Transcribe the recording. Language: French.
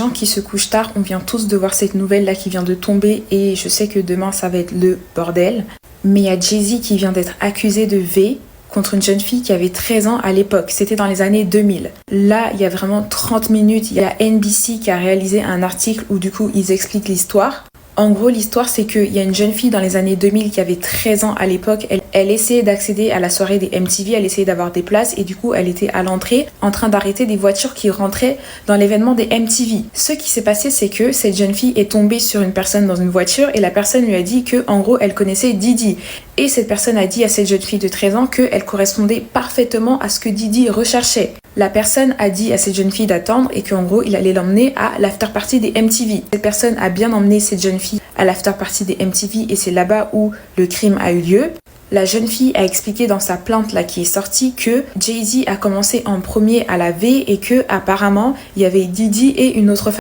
gens qui se couchent tard, on vient tous de voir cette nouvelle là qui vient de tomber et je sais que demain ça va être le bordel. Mais il y a Jay-Z qui vient d'être accusé de V contre une jeune fille qui avait 13 ans à l'époque. C'était dans les années 2000. Là, il y a vraiment 30 minutes, il y a NBC qui a réalisé un article où du coup ils expliquent l'histoire. En gros, l'histoire, c'est qu'il y a une jeune fille dans les années 2000 qui avait 13 ans à l'époque. Elle essayait d'accéder à la soirée des MTV, elle essayait d'avoir des places et du coup, elle était à l'entrée en train d'arrêter des voitures qui rentraient dans l'événement des MTV. Ce qui s'est passé, c'est que cette jeune fille est tombée sur une personne dans une voiture et la personne lui a dit que, en gros, elle connaissait Diddy. Et cette personne a dit à cette jeune fille de 13 ans qu'elle correspondait parfaitement à ce que Diddy recherchait. La personne a dit à cette jeune fille d'attendre et qu'en gros, il allait l'emmener à l'after party des MTV. Cette personne a bien emmené cette jeune fille à l'after party des MTV et c'est là-bas où le crime a eu lieu. La jeune fille a expliqué dans sa plainte là qui est sortie que Jay-Z a commencé en premier à la V et que apparemment il y avait Diddy et une autre femme.